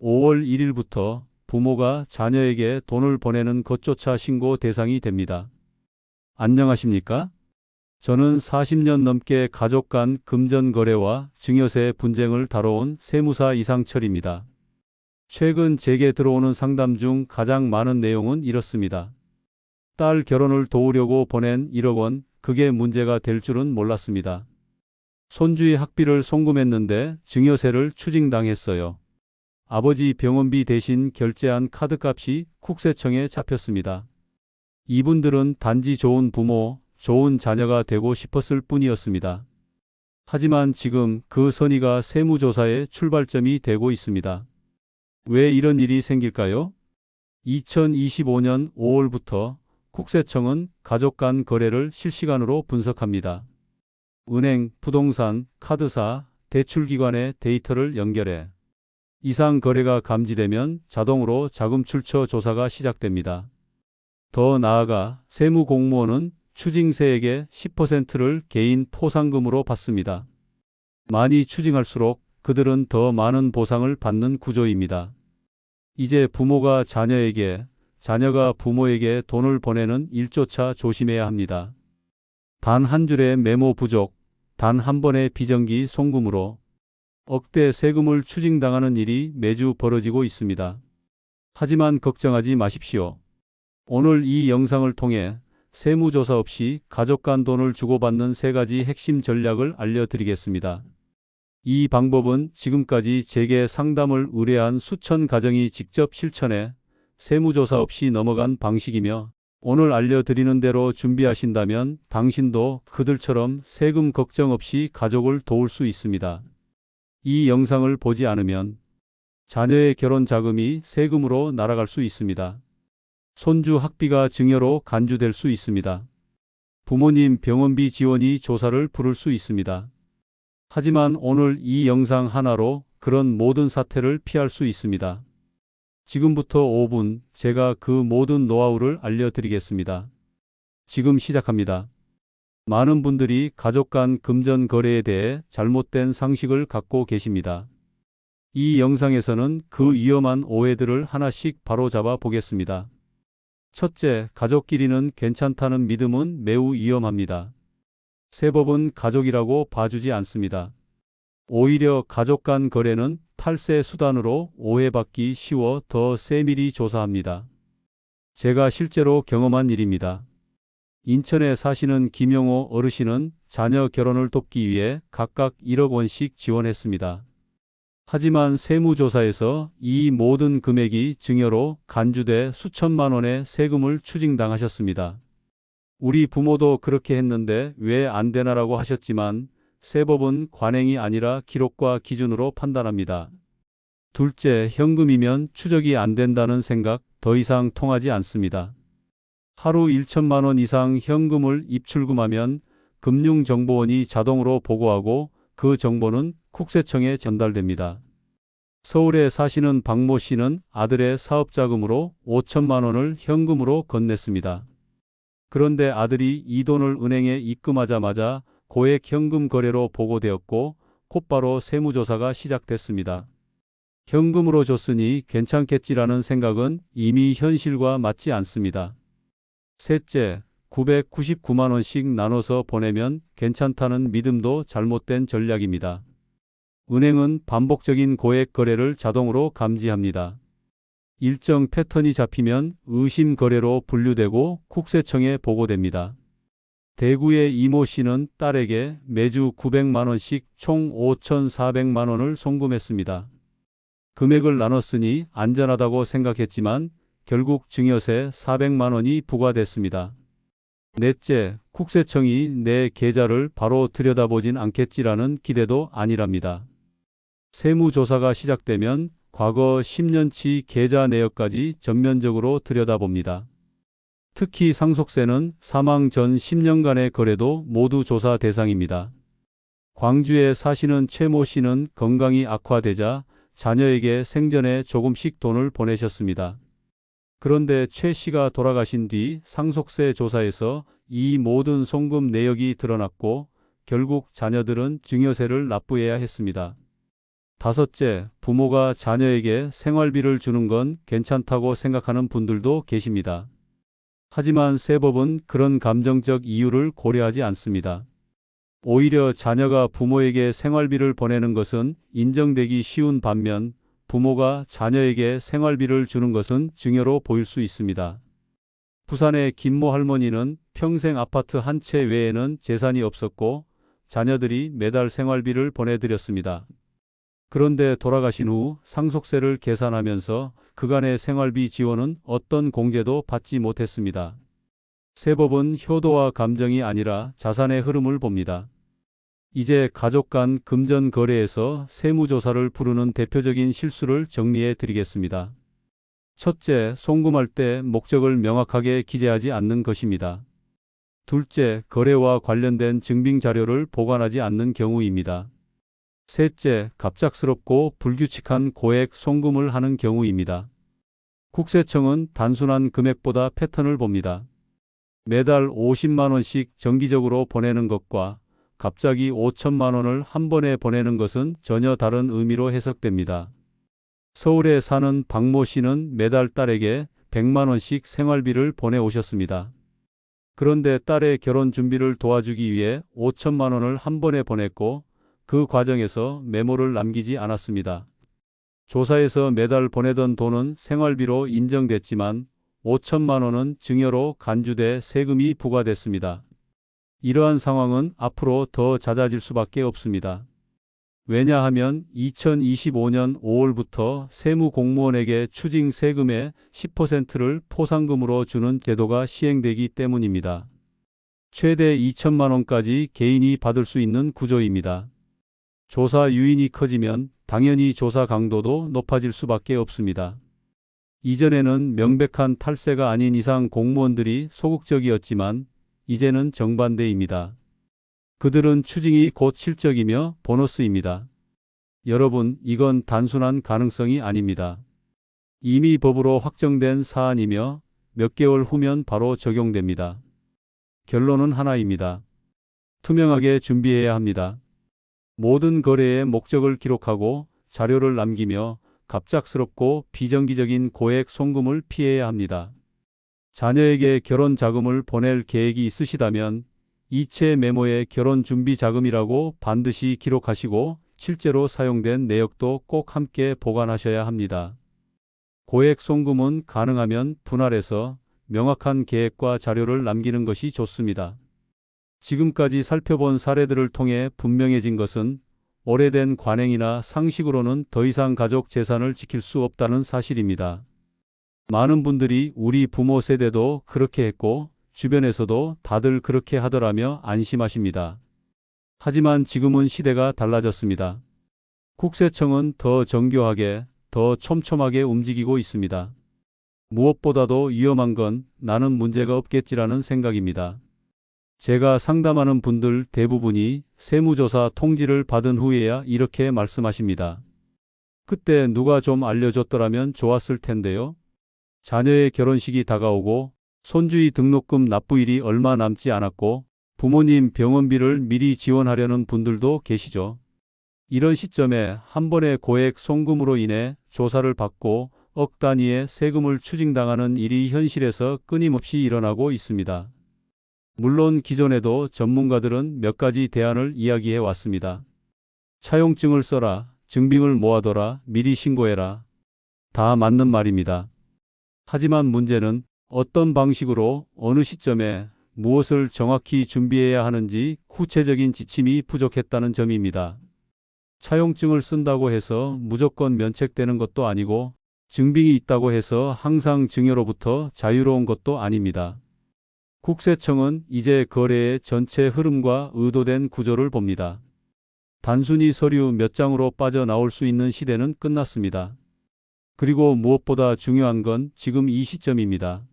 5월 1일부터 부모가 자녀에게 돈을 보내는 것조차 신고 대상이 됩니다. 안녕하십니까? 저는 40년 넘게 가족 간 금전 거래와 증여세 분쟁을 다뤄온 세무사 이상철입니다. 최근 제게 들어오는 상담 중 가장 많은 내용은 이렇습니다. 딸 결혼을 도우려고 보낸 1억 원, 그게 문제가 될 줄은 몰랐습니다. 손주의 학비를 송금했는데 증여세를 추징당했어요. 아버지 병원비 대신 결제한 카드값이 국세청에 잡혔습니다. 이분들은 단지 좋은 부모, 좋은 자녀가 되고 싶었을 뿐이었습니다. 하지만 지금 그 선의가 세무조사의 출발점이 되고 있습니다. 왜 이런 일이 생길까요? 2025년 5월부터 국세청은 가족 간 거래를 실시간으로 분석합니다. 은행, 부동산, 카드사, 대출기관의 데이터를 연결해 이상 거래가 감지되면 자동으로 자금 출처 조사가 시작됩니다. 더 나아가 세무공무원은 추징세액의 10%를 개인 포상금으로 받습니다. 많이 추징할수록 그들은 더 많은 보상을 받는 구조입니다. 이제 부모가 자녀에게, 자녀가 부모에게 돈을 보내는 일조차 조심해야 합니다. 단 한 줄의 메모 부족, 단 한 번의 비정기 송금으로 억대 세금을 추징당하는 일이 매주 벌어지고 있습니다. 하지만 걱정하지 마십시오. 오늘 이 영상을 통해 세무조사 없이 가족 간 돈을 주고받는 3가지 핵심 전략을 알려드리겠습니다. 이 방법은 지금까지 제게 상담을 의뢰한 수천 가정이 직접 실천해 세무조사 없이 넘어간 방식이며, 오늘 알려드리는 대로 준비하신다면 당신도 그들처럼 세금 걱정 없이 가족을 도울 수 있습니다. 이 영상을 보지 않으면 자녀의 결혼 자금이 세금으로 날아갈 수 있습니다. 손주 학비가 증여로 간주될 수 있습니다. 부모님 병원비 지원이 조사를 부를 수 있습니다. 하지만 오늘 이 영상 하나로 그런 모든 사태를 피할 수 있습니다. 지금부터 5분 제가 그 모든 노하우를 알려드리겠습니다. 지금 시작합니다. 많은 분들이 가족 간 금전 거래에 대해 잘못된 상식을 갖고 계십니다. 이 영상에서는 그 위험한 오해들을 하나씩 바로잡아 보겠습니다. 첫째, 가족끼리는 괜찮다는 믿음은 매우 위험합니다. 세법은 가족이라고 봐주지 않습니다. 오히려 가족 간 거래는 탈세 수단으로 오해받기 쉬워 더 세밀히 조사합니다. 제가 실제로 경험한 일입니다. 인천에 사시는 김영호 어르신은 자녀 결혼을 돕기 위해 각각 1억 원씩 지원했습니다. 하지만 세무조사에서 이 모든 금액이 증여로 간주돼 수천만 원의 세금을 추징당하셨습니다. 우리 부모도 그렇게 했는데 왜 안 되나라고 하셨지만 세법은 관행이 아니라 기록과 기준으로 판단합니다. 둘째, 현금이면 추적이 안 된다는 생각 더 이상 통하지 않습니다. 하루 1천만 원 이상 현금을 입출금하면 금융정보원이 자동으로 보고하고 그 정보는 국세청에 전달됩니다. 서울에 사시는 박모 씨는 아들의 사업자금으로 5천만 원을 현금으로 건넸습니다. 그런데 아들이 이 돈을 은행에 입금하자마자 고액 현금 거래로 보고되었고 곧바로 세무조사가 시작됐습니다. 현금으로 줬으니 괜찮겠지라는 생각은 이미 현실과 맞지 않습니다. 셋째, 999만 원씩 나눠서 보내면 괜찮다는 믿음도 잘못된 전략입니다. 은행은 반복적인 고액 거래를 자동으로 감지합니다. 일정 패턴이 잡히면 의심 거래로 분류되고 국세청에 보고됩니다. 대구의 이모 씨는 딸에게 매주 900만 원씩 총 5,400만 원을 송금했습니다. 금액을 나눴으니 안전하다고 생각했지만 결국 증여세 400만 원이 부과됐습니다. 넷째, 국세청이 내 계좌를 바로 들여다보진 않겠지라는 기대도 아니랍니다. 세무조사가 시작되면 과거 10년치 계좌 내역까지 전면적으로 들여다봅니다. 특히 상속세는 사망 전 10년간의 거래도 모두 조사 대상입니다. 광주에 사시는 최모 씨는 건강이 악화되자 자녀에게 생전에 조금씩 돈을 보내셨습니다. 그런데 최 씨가 돌아가신 뒤 상속세 조사에서 이 모든 송금 내역이 드러났고 결국 자녀들은 증여세를 납부해야 했습니다. 5째, 부모가 자녀에게 생활비를 주는 건 괜찮다고 생각하는 분들도 계십니다. 하지만 세법은 그런 감정적 이유를 고려하지 않습니다. 오히려 자녀가 부모에게 생활비를 보내는 것은 인정되기 쉬운 반면 부모가 자녀에게 생활비를 주는 것은 증여로 보일 수 있습니다. 부산의 김모 할머니는 평생 아파트 한 채 외에는 재산이 없었고 자녀들이 매달 생활비를 보내드렸습니다. 그런데 돌아가신 후 상속세를 계산하면서 그간의 생활비 지원은 어떤 공제도 받지 못했습니다. 세법은 효도와 감정이 아니라 자산의 흐름을 봅니다. 이제 가족 간 금전 거래에서 세무조사를 부르는 대표적인 실수를 정리해 드리겠습니다. 첫째, 송금할 때 목적을 명확하게 기재하지 않는 것입니다. 둘째, 거래와 관련된 증빙 자료를 보관하지 않는 경우입니다. 셋째, 갑작스럽고 불규칙한 고액 송금을 하는 경우입니다. 국세청은 단순한 금액보다 패턴을 봅니다. 매달 50만 원씩 정기적으로 보내는 것과 갑자기 5천만 원을 한 번에 보내는 것은 전혀 다른 의미로 해석됩니다. 서울에 사는 박모 씨는 매달 딸에게 100만 원씩 생활비를 보내오셨습니다. 그런데 딸의 결혼 준비를 도와주기 위해 5천만 원을 한 번에 보냈고 그 과정에서 메모를 남기지 않았습니다. 조사에서 매달 보내던 돈은 생활비로 인정됐지만 5천만 원은 증여로 간주돼 세금이 부과됐습니다. 이러한 상황은 앞으로 더 잦아질 수밖에 없습니다. 왜냐하면 2025년 5월부터 세무공무원에게 추징 세금의 10%를 포상금으로 주는 제도가 시행되기 때문입니다. 최대 2천만 원까지 개인이 받을 수 있는 구조입니다. 조사 유인이 커지면 당연히 조사 강도도 높아질 수밖에 없습니다. 이전에는 명백한 탈세가 아닌 이상 공무원들이 소극적이었지만 이제는 정반대입니다. 그들은 추징이 곧 실적이며 보너스입니다. 여러분, 이건 단순한 가능성이 아닙니다. 이미 법으로 확정된 사안이며 몇 개월 후면 바로 적용됩니다. 결론은 하나입니다. 투명하게 준비해야 합니다. 모든 거래의 목적을 기록하고 자료를 남기며 갑작스럽고 비정기적인 고액 송금을 피해야 합니다. 자녀에게 결혼 자금을 보낼 계획이 있으시다면 이체 메모에 결혼 준비 자금이라고 반드시 기록하시고 실제로 사용된 내역도 꼭 함께 보관하셔야 합니다. 고액 송금은 가능하면 분할해서 명확한 계획과 자료를 남기는 것이 좋습니다. 지금까지 살펴본 사례들을 통해 분명해진 것은 오래된 관행이나 상식으로는 더 이상 가족 재산을 지킬 수 없다는 사실입니다. 많은 분들이 우리 부모 세대도 그렇게 했고 주변에서도 다들 그렇게 하더라며 안심하십니다. 하지만 지금은 시대가 달라졌습니다. 국세청은 더 정교하게, 더 촘촘하게 움직이고 있습니다. 무엇보다도 위험한 건 나는 문제가 없겠지라는 생각입니다. 제가 상담하는 분들 대부분이 세무조사 통지를 받은 후에야 이렇게 말씀하십니다. 그때 누가 좀 알려줬더라면 좋았을 텐데요. 자녀의 결혼식이 다가오고 손주의 등록금 납부일이 얼마 남지 않았고 부모님 병원비를 미리 지원하려는 분들도 계시죠. 이런 시점에 한 번의 고액 송금으로 인해 조사를 받고 억 단위의 세금을 추징당하는 일이 현실에서 끊임없이 일어나고 있습니다. 물론 기존에도 전문가들은 몇 가지 대안을 이야기해 왔습니다. 차용증을 써라, 증빙을 모아둬라, 미리 신고해라. 다 맞는 말입니다. 하지만 문제는 어떤 방식으로 어느 시점에 무엇을 정확히 준비해야 하는지 구체적인 지침이 부족했다는 점입니다. 차용증을 쓴다고 해서 무조건 면책되는 것도 아니고 증빙이 있다고 해서 항상 증여로부터 자유로운 것도 아닙니다. 국세청은 이제 거래의 전체 흐름과 의도된 구조를 봅니다. 단순히 서류 몇 장으로 빠져나올 수 있는 시대는 끝났습니다. 그리고 무엇보다 중요한 건 지금 이 시점입니다.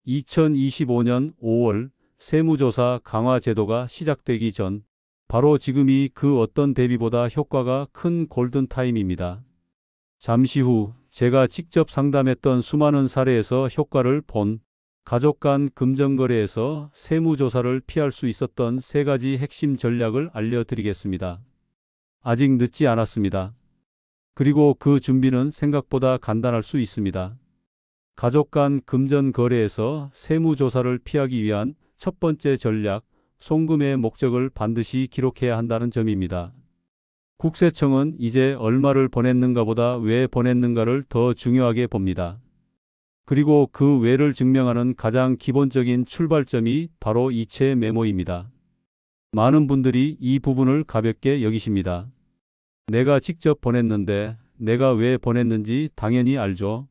2025년 5월 세무조사 강화 제도가 시작되기 전 바로 지금이 그 어떤 대비보다 효과가 큰 골든타임입니다. 잠시 후 제가 직접 상담했던 수많은 사례에서 효과를 본 가족 간 금전거래에서 세무조사를 피할 수 있었던 3가지 핵심 전략을 알려드리겠습니다. 아직 늦지 않았습니다. 그리고 그 준비는 생각보다 간단할 수 있습니다. 가족 간 금전 거래에서 세무조사를 피하기 위한 첫 번째 전략, 송금의 목적을 반드시 기록해야 한다는 점입니다. 국세청은 이제 얼마를 보냈는가보다 왜 보냈는가를 더 중요하게 봅니다. 그리고 그 왜를 증명하는 가장 기본적인 출발점이 바로 이체 메모입니다. 많은 분들이 이 부분을 가볍게 여기십니다. 내가 직접 보냈는데 내가 왜 보냈는지 당연히 알죠.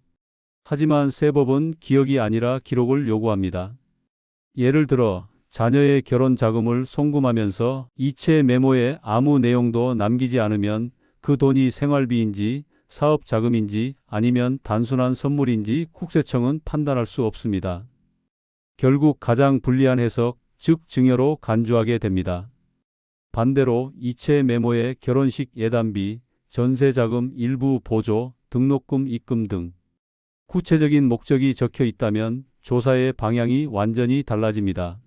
하지만 세법은 기억이 아니라 기록을 요구합니다. 예를 들어 자녀의 결혼 자금을 송금하면서 이체 메모에 아무 내용도 남기지 않으면 그 돈이 생활비인지 사업 자금인지 아니면 단순한 선물인지 국세청은 판단할 수 없습니다. 결국 가장 불리한 해석, 즉 증여로 간주하게 됩니다. 반대로 이체 메모에 결혼식 예단비, 전세자금 일부 보조, 등록금 입금 등 구체적인 목적이 적혀 있다면 조사의 방향이 완전히 달라집니다.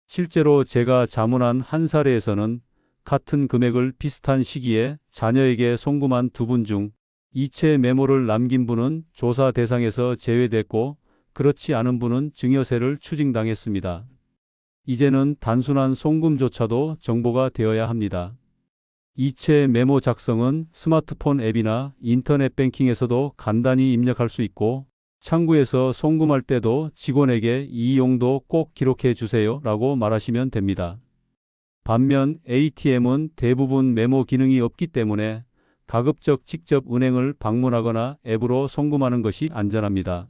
실제로 제가 자문한 한 사례에서는 같은 금액을 비슷한 시기에 자녀에게 송금한 두 분 중 이체 메모를 남긴 분은 조사 대상에서 제외됐고 그렇지 않은 분은 증여세를 추징당했습니다. 이제는 단순한 송금조차도 정보가 되어야 합니다. 이체 메모 작성은 스마트폰 앱이나 인터넷 뱅킹에서도 간단히 입력할 수 있고 창구에서 송금할 때도 직원에게 이 용도 꼭 기록해 주세요 라고 말하시면 됩니다. 반면 ATM은 대부분 메모 기능이 없기 때문에 가급적 직접 은행을 방문하거나 앱으로 송금하는 것이 안전합니다.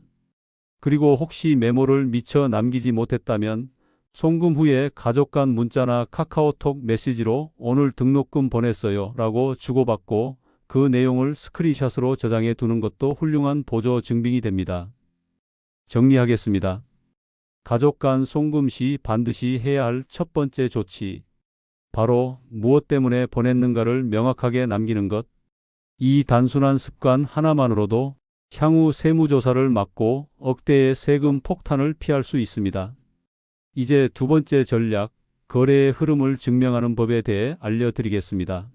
그리고 혹시 메모를 미처 남기지 못했다면 송금 후에 가족 간 문자나 카카오톡 메시지로 오늘 등록금 보냈어요 라고 주고받고 그 내용을 스크린샷으로 저장해 두는 것도 훌륭한 보조 증빙이 됩니다. 정리하겠습니다. 가족 간 송금 시 반드시 해야 할 첫 번째 조치. 바로 무엇 때문에 보냈는가를 명확하게 남기는 것. 이 단순한 습관 하나만으로도 향후 세무조사를 막고 억대의 세금 폭탄을 피할 수 있습니다. 이제 두 번째 전략, 거래의 흐름을 증명하는 법에 대해 알려드리겠습니다.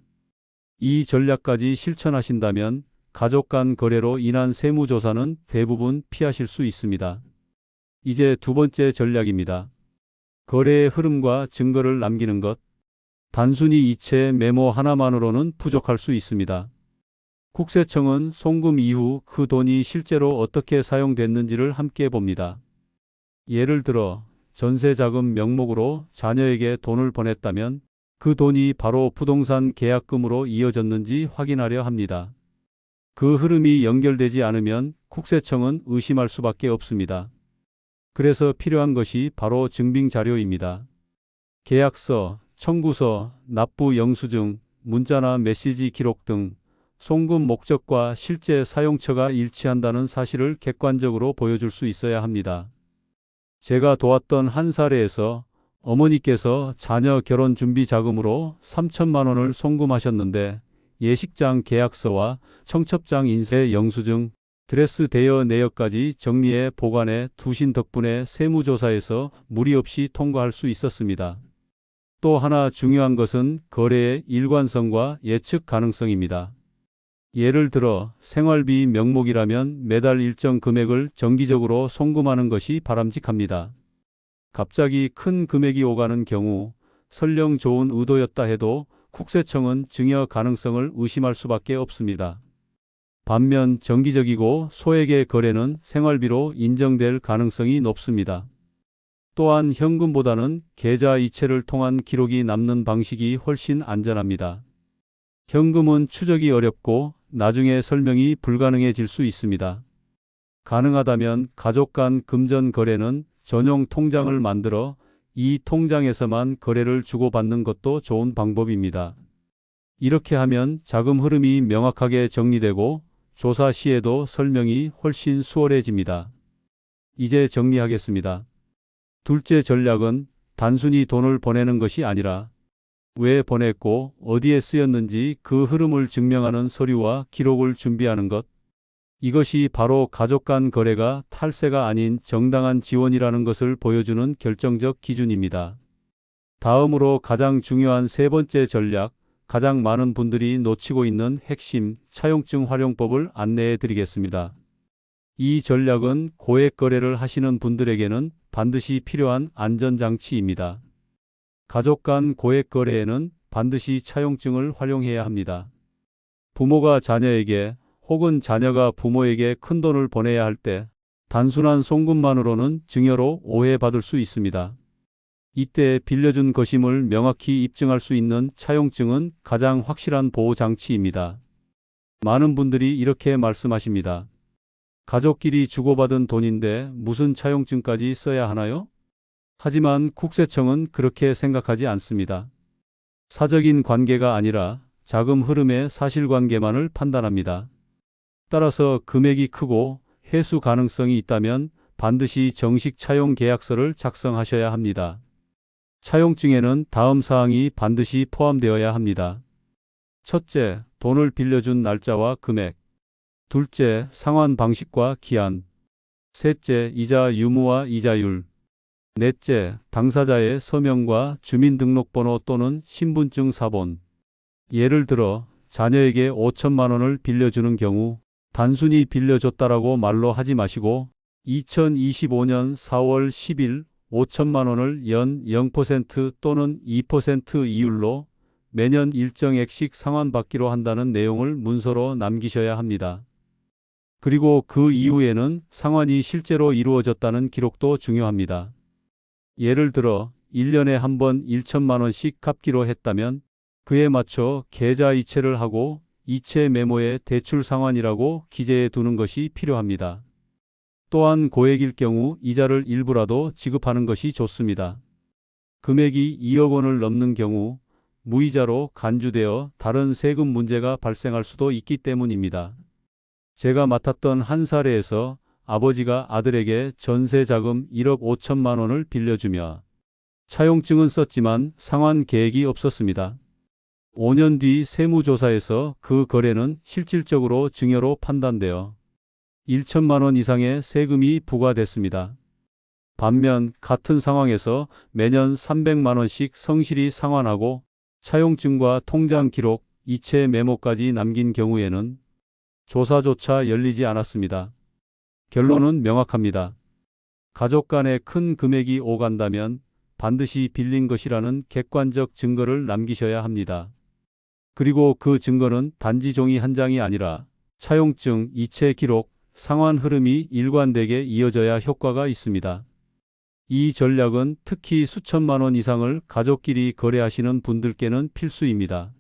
이 전략까지 실천하신다면 가족 간 거래로 인한 세무조사는 대부분 피하실 수 있습니다. 이제 두 번째 전략입니다. 거래의 흐름과 증거를 남기는 것. 단순히 이체 메모 하나만으로는 부족할 수 있습니다. 국세청은 송금 이후 그 돈이 실제로 어떻게 사용됐는지를 함께 봅니다. 예를 들어 전세자금 명목으로 자녀에게 돈을 보냈다면 그 돈이 바로 부동산 계약금으로 이어졌는지 확인하려 합니다. 그 흐름이 연결되지 않으면 국세청은 의심할 수밖에 없습니다. 그래서 필요한 것이 바로 증빙 자료입니다. 계약서, 청구서, 납부 영수증, 문자나 메시지 기록 등 송금 목적과 실제 사용처가 일치한다는 사실을 객관적으로 보여줄 수 있어야 합니다. 제가 도왔던 한 사례에서 어머니께서 자녀 결혼 준비 자금으로 3천만 원을 송금하셨는데 예식장 계약서와 청첩장 인쇄 영수증, 드레스 대여 내역까지 정리해 보관해 두신 덕분에 세무조사에서 무리 없이 통과할 수 있었습니다. 또 하나 중요한 것은 거래의 일관성과 예측 가능성입니다. 예를 들어 생활비 명목이라면 매달 일정 금액을 정기적으로 송금하는 것이 바람직합니다. 갑자기 큰 금액이 오가는 경우 설령 좋은 의도였다 해도 국세청은 증여 가능성을 의심할 수밖에 없습니다. 반면 정기적이고 소액의 거래는 생활비로 인정될 가능성이 높습니다. 또한 현금보다는 계좌 이체를 통한 기록이 남는 방식이 훨씬 안전합니다. 현금은 추적이 어렵고 나중에 설명이 불가능해질 수 있습니다. 가능하다면 가족 간 금전 거래는 전용 통장을 만들어 이 통장에서만 거래를 주고받는 것도 좋은 방법입니다. 이렇게 하면 자금 흐름이 명확하게 정리되고 조사 시에도 설명이 훨씬 수월해집니다. 이제 정리하겠습니다. 둘째 전략은 단순히 돈을 보내는 것이 아니라 왜 보냈고 어디에 쓰였는지 그 흐름을 증명하는 서류와 기록을 준비하는 것. 이것이 바로 가족 간 거래가 탈세가 아닌 정당한 지원이라는 것을 보여주는 결정적 기준입니다. 다음으로 가장 중요한 세 번째 전략, 가장 많은 분들이 놓치고 있는 핵심 차용증 활용법을 안내해 드리겠습니다. 이 전략은 고액 거래를 하시는 분들에게는 반드시 필요한 안전장치입니다. 가족 간 고액 거래에는 반드시 차용증을 활용해야 합니다. 부모가 자녀에게 혹은 자녀가 부모에게 큰돈을 보내야 할 때 단순한 송금만으로는 증여로 오해받을 수 있습니다. 이때 빌려준 것임을 명확히 입증할 수 있는 차용증은 가장 확실한 보호장치입니다. 많은 분들이 이렇게 말씀하십니다. 가족끼리 주고받은 돈인데 무슨 차용증까지 써야 하나요? 하지만 국세청은 그렇게 생각하지 않습니다. 사적인 관계가 아니라 자금 흐름의 사실관계만을 판단합니다. 따라서 금액이 크고 회수 가능성이 있다면 반드시 정식 차용 계약서를 작성하셔야 합니다. 차용증에는 다음 사항이 반드시 포함되어야 합니다. 첫째, 돈을 빌려준 날짜와 금액. 둘째, 상환 방식과 기한. 셋째, 이자 유무와 이자율. 넷째, 당사자의 서명과 주민등록번호 또는 신분증 사본. 예를 들어 자녀에게 5천만 원을 빌려주는 경우 단순히 빌려줬다라고 말로 하지 마시고 2025년 4월 10일 5천만 원을 연 0% 또는 2% 이율로 매년 일정액씩 상환받기로 한다는 내용을 문서로 남기셔야 합니다. 그리고 그 이후에는 상환이 실제로 이루어졌다는 기록도 중요합니다. 예를 들어 1년에 한 번 1천만 원씩 갚기로 했다면 그에 맞춰 계좌 이체를 하고 이체 메모에 대출 상환이라고 기재해 두는 것이 필요합니다. 또한 고액일 경우 이자를 일부라도 지급하는 것이 좋습니다. 금액이 2억 원을 넘는 경우 무이자로 간주되어 다른 세금 문제가 발생할 수도 있기 때문입니다. 제가 맡았던 한 사례에서 아버지가 아들에게 전세 자금 1억 5천만 원을 빌려주며 차용증은 썼지만 상환 계획이 없었습니다. 5년 뒤 세무조사에서 그 거래는 실질적으로 증여로 판단되어 1천만 원 이상의 세금이 부과됐습니다. 반면 같은 상황에서 매년 300만 원씩 성실히 상환하고 차용증과 통장 기록, 이체 메모까지 남긴 경우에는 조사조차 열리지 않았습니다. 결론은 명확합니다. 가족 간에 큰 금액이 오간다면 반드시 빌린 것이라는 객관적 증거를 남기셔야 합니다. 그리고 그 증거는 단지 종이 한 장이 아니라 차용증, 이체 기록, 상환 흐름이 일관되게 이어져야 효과가 있습니다. 이 전략은 특히 수천만 원 이상을 가족끼리 거래하시는 분들께는 필수입니다.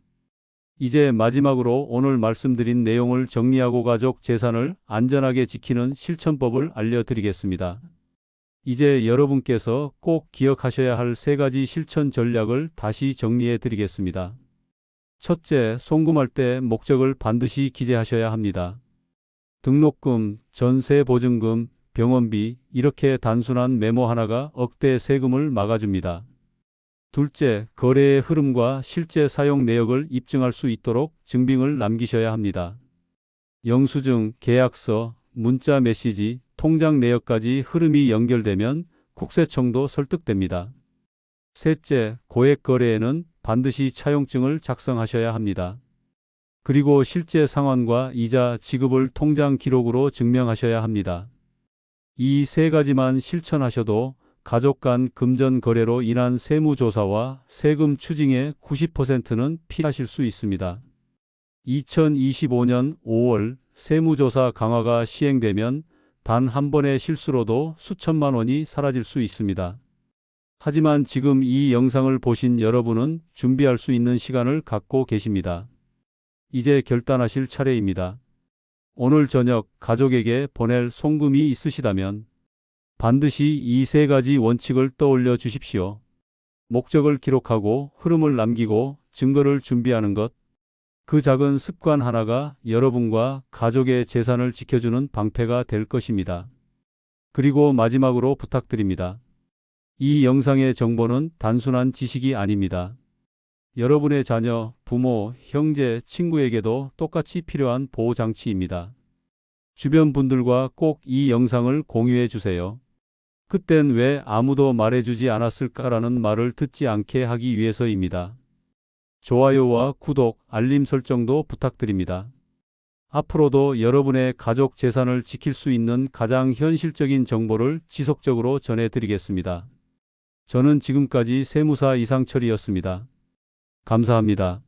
이제 마지막으로 오늘 말씀드린 내용을 정리하고 가족 재산을 안전하게 지키는 실천법을 알려드리겠습니다. 이제 여러분께서 꼭 기억하셔야 할 3가지 실천 전략을 다시 정리해 드리겠습니다. 첫째, 송금할 때 목적을 반드시 기재하셔야 합니다. 등록금, 전세 보증금, 병원비, 이렇게 단순한 메모 하나가 억대 세금을 막아줍니다. 둘째, 거래의 흐름과 실제 사용 내역을 입증할 수 있도록 증빙을 남기셔야 합니다. 영수증, 계약서, 문자 메시지, 통장 내역까지 흐름이 연결되면 국세청도 설득됩니다. 셋째, 고액 거래에는 반드시 차용증을 작성하셔야 합니다. 그리고 실제 상환과 이자 지급을 통장 기록으로 증명하셔야 합니다. 이 3가지만 실천하셔도 가족 간 금전 거래로 인한 세무조사와 세금 추징의 90%는 피하실 수 있습니다. 2025년 5월 세무조사 강화가 시행되면 단 한 번의 실수로도 수천만 원이 사라질 수 있습니다. 하지만 지금 이 영상을 보신 여러분은 준비할 수 있는 시간을 갖고 계십니다. 이제 결단하실 차례입니다. 오늘 저녁 가족에게 보낼 송금이 있으시다면 반드시 이 3가지 원칙을 떠올려 주십시오. 목적을 기록하고 흐름을 남기고 증거를 준비하는 것. 그 작은 습관 하나가 여러분과 가족의 재산을 지켜주는 방패가 될 것입니다. 그리고 마지막으로 부탁드립니다. 이 영상의 정보는 단순한 지식이 아닙니다. 여러분의 자녀, 부모, 형제, 친구에게도 똑같이 필요한 보호장치입니다. 주변 분들과 꼭 이 영상을 공유해 주세요. 그땐 왜 아무도 말해주지 않았을까라는 말을 듣지 않게 하기 위해서입니다. 좋아요와 구독, 알림 설정도 부탁드립니다. 앞으로도 여러분의 가족 재산을 지킬 수 있는 가장 현실적인 정보를 지속적으로 전해드리겠습니다. 저는 지금까지 세무사 이상철이었습니다. 감사합니다.